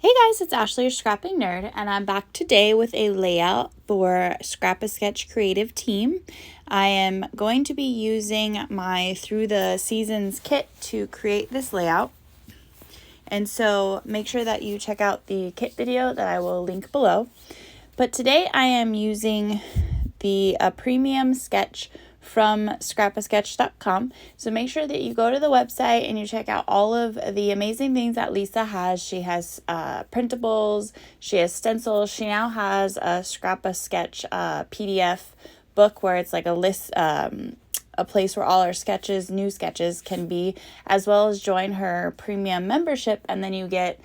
Hey guys, it's Ashley, your scrapping nerd, and I'm back today with a layout for Scrap a Sketch Creative Team. I am going to be using my Through the Seasons kit to create this layout. And so make sure that you check out the kit video that I will link below. But today I am using the premium sketch from scrapasketch.com. So make sure that you go to the website and you check out all of the amazing things that Lisa has. She has printables, she has stencils, she now has a Scrap a Sketch PDF book where it's like a list, a place where all our sketches, new sketches can be, as well as join her premium membership, and then you get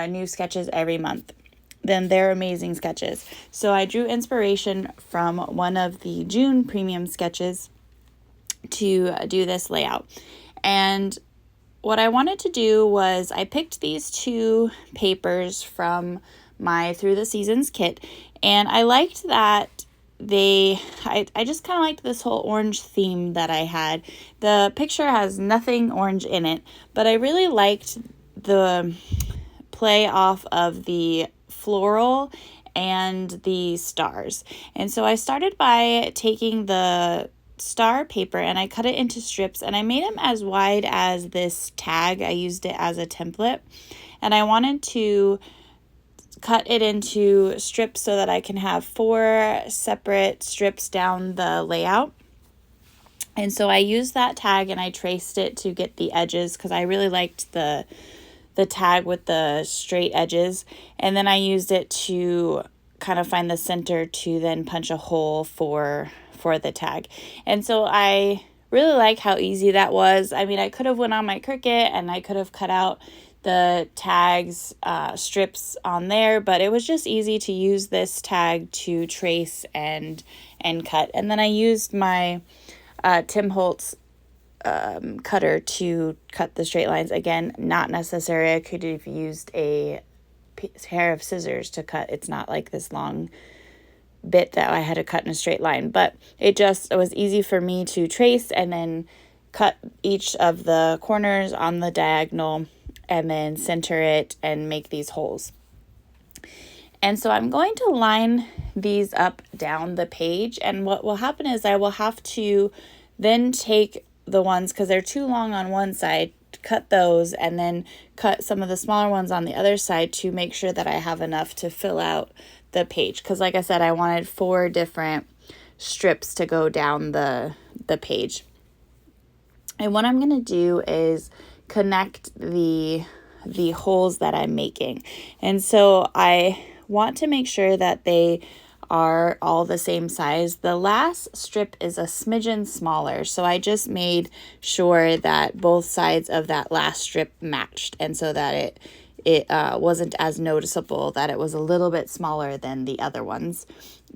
new sketches every month. Then they're amazing sketches. So I drew inspiration from one of the June premium sketches to do this layout. And what I wanted to do was I picked these two papers from my Through the Seasons kit, and I liked that I just kind of liked this whole orange theme that I had. The picture has nothing orange in it, but I really liked the play off of the floral and the stars. And so I started by taking the star paper and I cut it into strips, and I made them as wide as this tag. I used it as a template, and I wanted to cut it into strips so that I can have 4 separate strips down the layout. And so I used that tag and I traced it to get the edges because I really liked the tag with the straight edges, and then I used it to kind of find the center to then punch a hole for the tag. And so I really like how easy that was. I mean, I could have went on my Cricut and I could have cut out the tags strips on there, but it was just easy to use this tag to trace and cut. And then I used my Tim Holtz cutter to cut the straight lines. Again, not necessary. I could have used a pair of scissors to cut. It's not like this long bit that I had to cut in a straight line, but it was easy for me to trace and then cut each of the corners on the diagonal and then center it and make these holes. And so I'm going to line these up down the page, and what will happen is I will have to then take the ones, because they're too long on one side, cut those and then cut some of the smaller ones on the other side to make sure that I have enough to fill out the page, because like I said, I wanted 4 different strips to go down the page. And what I'm going to do is connect the holes that I'm making. And so I want to make sure that they are all the same size. The last strip is a smidgen smaller, so I just made sure that both sides of that last strip matched, and so that it wasn't as noticeable that it was a little bit smaller than the other ones.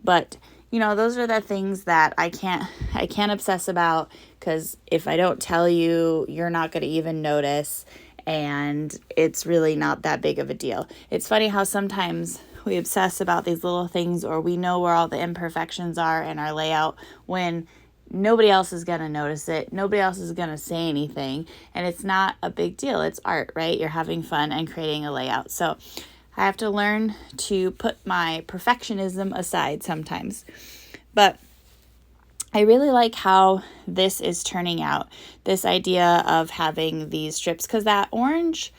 But you know, those are the things that I can't obsess about, because if I don't tell you, you're not going to even notice, and it's really not that big of a deal. It's funny how sometimes we obsess about these little things, or we know where all the imperfections are in our layout when nobody else is going to notice it. Nobody else is going to say anything, and it's not a big deal. It's art, right? You're having fun and creating a layout. So I have to learn to put my perfectionism aside sometimes. But I really like how this is turning out, this idea of having these strips, because that orange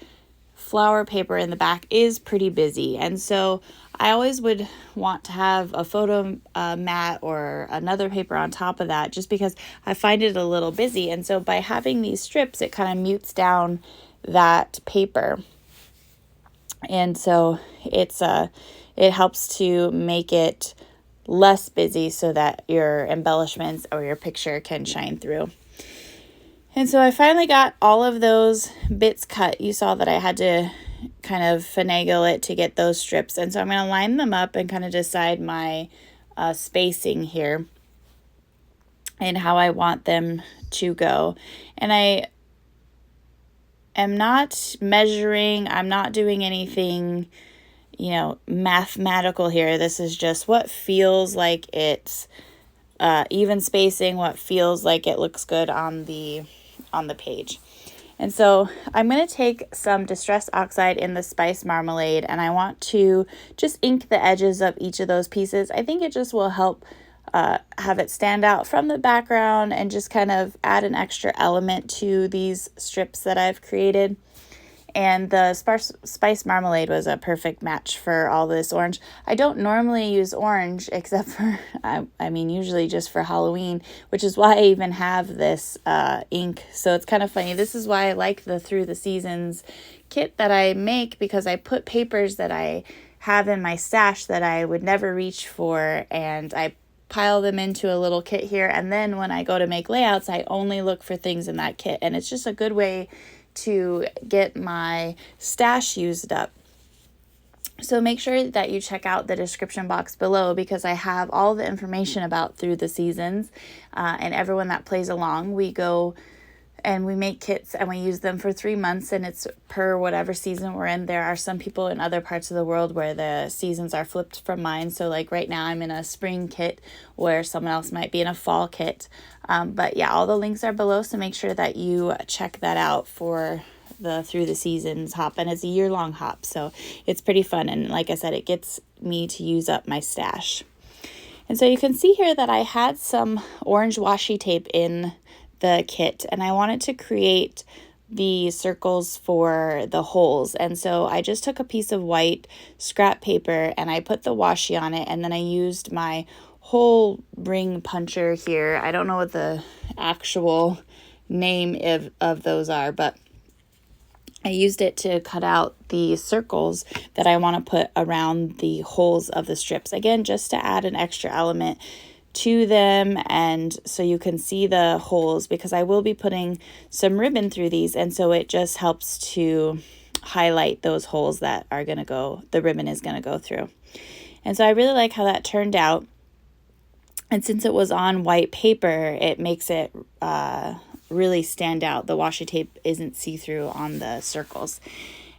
flower paper in the back is pretty busy, and so I always would want to have a photo mat or another paper on top of that, just because I find it a little busy. And so by having these strips, it kind of mutes down that paper, and so it helps to make it less busy so that your embellishments or your picture can shine through. And so I finally got all of those bits cut. You saw that I had to kind of finagle it to get those strips. And so I'm going to line them up and kind of decide my spacing here and how I want them to go. And I am not measuring. I'm not doing anything, mathematical here. This is just what feels like it's even spacing, what feels like it looks good on the page. And so I'm going to take some Distress Oxide in the Spice Marmalade, and I want to just ink the edges of each of those pieces. I think it just will help have it stand out from the background and just kind of add an extra element to these strips that I've created. And the Spice Marmalade was a perfect match for all this orange. I don't normally use orange except for, I mean, usually just for Halloween, which is why I even have this ink. So it's kind of funny. This is why I like the Through the Seasons kit that I make, because I put papers that I have in my stash that I would never reach for, and I pile them into a little kit here. And then when I go to make layouts, I only look for things in that kit. And it's just a good way to get my stash used up. So make sure that you check out the description box below, because I have all the information about Through the Seasons, and everyone that plays along. We go and we make kits and we use them for 3 months, and it's per whatever season we're in. There are some people in other parts of the world where the seasons are flipped from mine. So like right now I'm in a spring kit where someone else might be in a fall kit. But yeah, all the links are below, so make sure that you check that out for the Through the Seasons hop. And it's a year-long hop, so it's pretty fun. And like I said, it gets me to use up my stash. And so you can see here that I had some orange washi tape in the kit, and I wanted to create the circles for the holes. And so I just took a piece of white scrap paper and I put the washi on it, and then I used my hole ring puncher here. I don't know what the actual name of those are, but I used it to cut out the circles that I want to put around the holes of the strips. Again, just to add an extra element to them, and so you can see the holes, because I will be putting some ribbon through these, and so it just helps to highlight those holes that are going to go, the ribbon is going to go through. And so I really like how that turned out. And since it was on white paper, it makes it really stand out. The washi tape isn't see-through on the circles.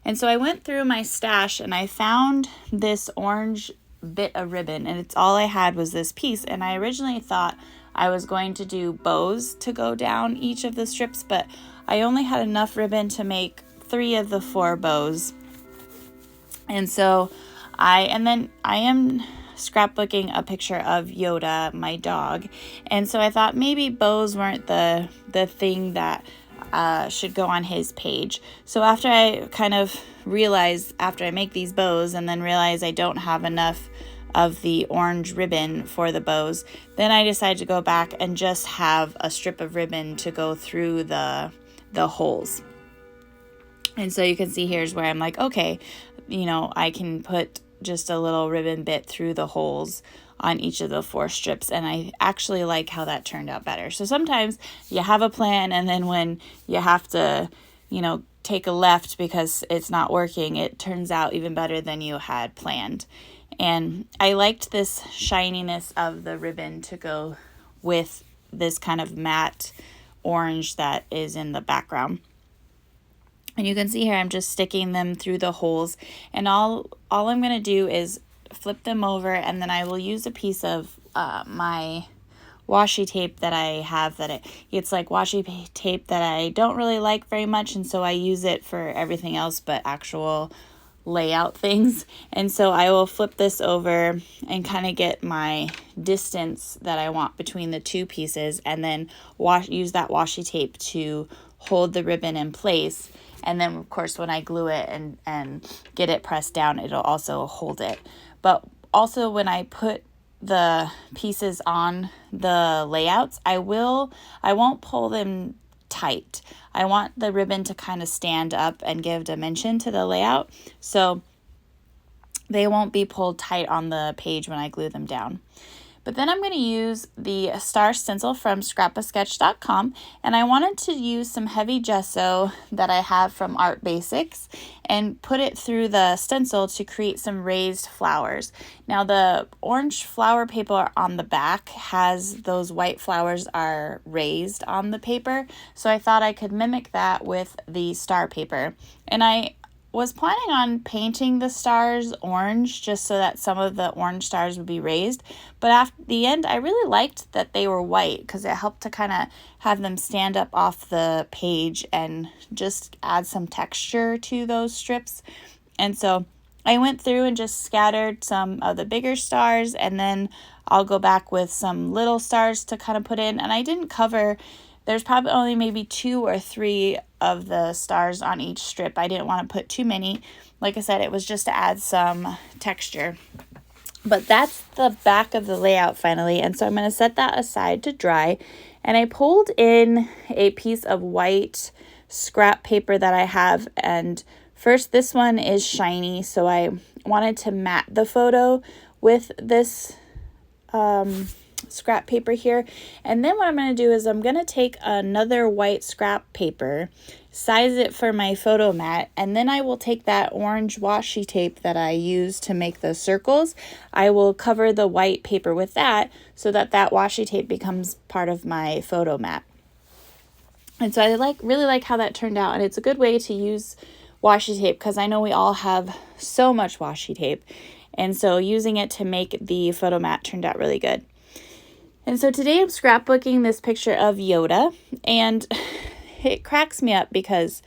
And so I went through my stash and I found this orange bit of ribbon, and it's all I had was this piece. And I originally thought I was going to do bows to go down each of the strips, but I only had enough ribbon to make 3 of the 4 bows. And so I am scrapbooking a picture of Yoda, my dog, and so I thought maybe bows weren't the thing that should go on his page. So after I kind of realized, after I make these bows and then realize I don't have enough of the orange ribbon for the bows, then I decided to go back and just have a strip of ribbon to go through the holes. And so you can see here's where I'm like, okay, I can put just a little ribbon bit through the holes on each of the 4 strips, and I actually like how that turned out better. So sometimes you have a plan, and then when you have to, take a left because it's not working, it turns out even better than you had planned. And I liked this shininess of the ribbon to go with this kind of matte orange that is in the background. And you can see here I'm just sticking them through the holes, and all I'm going to do is flip them over, and then I will use a piece of my washi tape that I have it's like washi tape that I don't really like very much, and so I use it for everything else but actual layout things. And so I will flip this over and kind of get my distance that I want between the 2 pieces, and then use that washi tape to hold the ribbon in place. And then, of course, when I glue it and get it pressed down, it'll also hold it. But also when I put the pieces on the layouts, I won't pull them tight. I want the ribbon to kind of stand up and give dimension to the layout, so they won't be pulled tight on the page when I glue them down. But then I'm going to use the star stencil from scrapasketch.com, and I wanted to use some heavy gesso that I have from Art Basics and put it through the stencil to create some raised flowers. Now the orange flower paper on the back has those white flowers are raised on the paper, so I thought I could mimic that with the star paper. And I was planning on painting the stars orange just so that some of the orange stars would be raised. But after the end, I really liked that they were white because it helped to kind of have them stand up off the page and just add some texture to those strips. And so I went through and just scattered some of the bigger stars, and then I'll go back with some little stars to kind of put in. And I didn't cover, there's probably only maybe 2 or 3 of the stars on each strip. I didn't want to put too many. Like I said, it was just to add some texture. But that's the back of the layout finally. And so I'm going to set that aside to dry. And I pulled in a piece of white scrap paper that I have. And first, this one is shiny. So I wanted to matte the photo with this scrap paper here. And then what I'm going to do is I'm going to take another white scrap paper, size it for my photo mat, and then I will take that orange washi tape that I used to make the circles. I will cover the white paper with that so that that washi tape becomes part of my photo mat. And so I really like how that turned out, and it's a good way to use washi tape because I know we all have so much washi tape. And so using it to make the photo mat turned out really good. And so today I'm scrapbooking this picture of Yoda, and it cracks me up because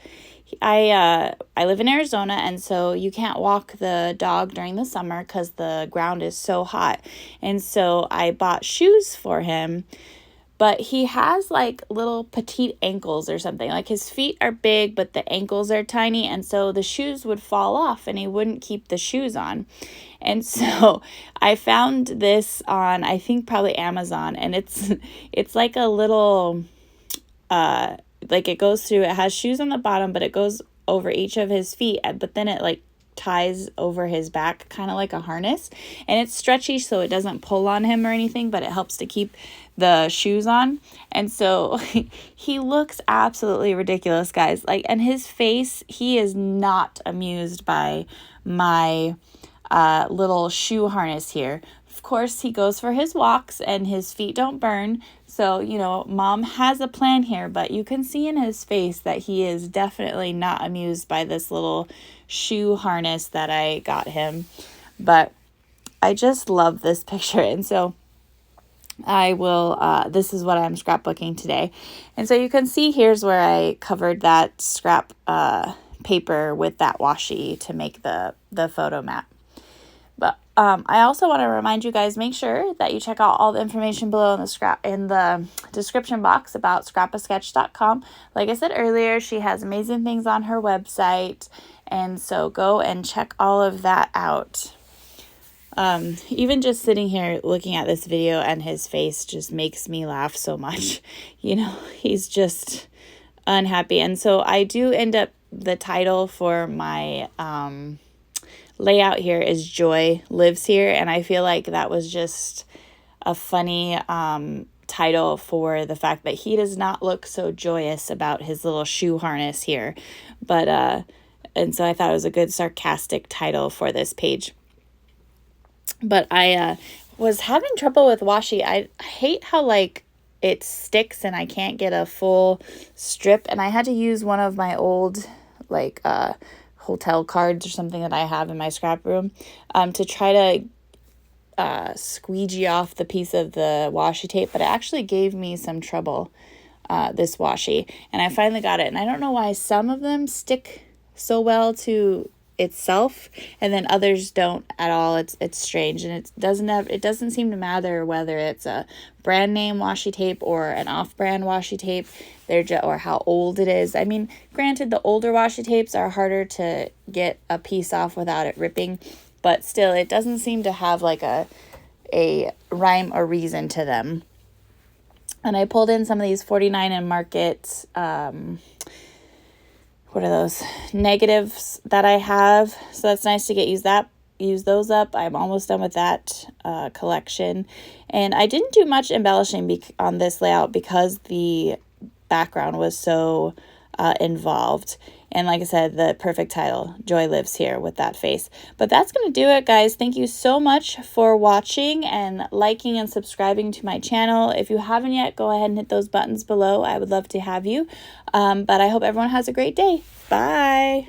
I live in Arizona, and so you can't walk the dog during the summer because the ground is so hot. And so I bought shoes for him, but he has like little petite ankles or something. Like his feet are big, but the ankles are tiny, and so the shoes would fall off and he wouldn't keep the shoes on. And so I found this on, I think probably Amazon, and it's like a little, like it goes through, it has shoes on the bottom, but it goes over each of his feet, but then it like ties over his back, kind of like a harness, and it's stretchy so it doesn't pull on him or anything, but it helps to keep the shoes on. And so he looks absolutely ridiculous, guys. Like, and his face, he is not amused by my little shoe harness here. Of course, he goes for his walks and his feet don't burn. So, you know, mom has a plan here, but you can see in his face that he is definitely not amused by this little shoe harness that I got him. But I just love this picture. And so I will, this is what I'm scrapbooking today. And so you can see here's where I covered that scrap paper with that washi to make the photo mat. But I also want to remind you guys, make sure that you check out all the information below in the description box about scrapasketch.com. Like I said earlier, she has amazing things on her website, and so go and check all of that out. Even just sitting here looking at this video and his face just makes me laugh so much. You know, he's just unhappy. And so I do end up, the title for my layout here is Joy Lives Here, and I feel like that was just a funny title for the fact that he does not look so joyous about his little shoe harness here. But and so I thought it was a good sarcastic title for this page. But I was having trouble with washi. I hate how like it sticks and I can't get a full strip, and I had to use one of my old like hotel cards or something that I have in my scrap room to try to squeegee off the piece of the washi tape, but it actually gave me some trouble, this washi, and I finally got it. And I don't know why some of them stick so well to itself and then others don't at all. It's strange, and it doesn't seem to matter whether it's a brand name washi tape or an off-brand washi tape, or how old it is. I mean, granted, the older washi tapes are harder to get a piece off without it ripping, but still, it doesn't seem to have like a rhyme or reason to them. And I pulled in some of these 49 and Market what are those negatives that I have, so that's nice to use those up. I'm almost done with that collection, and I didn't do much embellishing on this layout because the background was so involved. And like I said, the perfect title, Joy Lives Here, with that face. But that's going to do it, guys. Thank you so much for watching and liking and subscribing to my channel. If you haven't yet, go ahead and hit those buttons below. I would love to have you. But I hope everyone has a great day. Bye.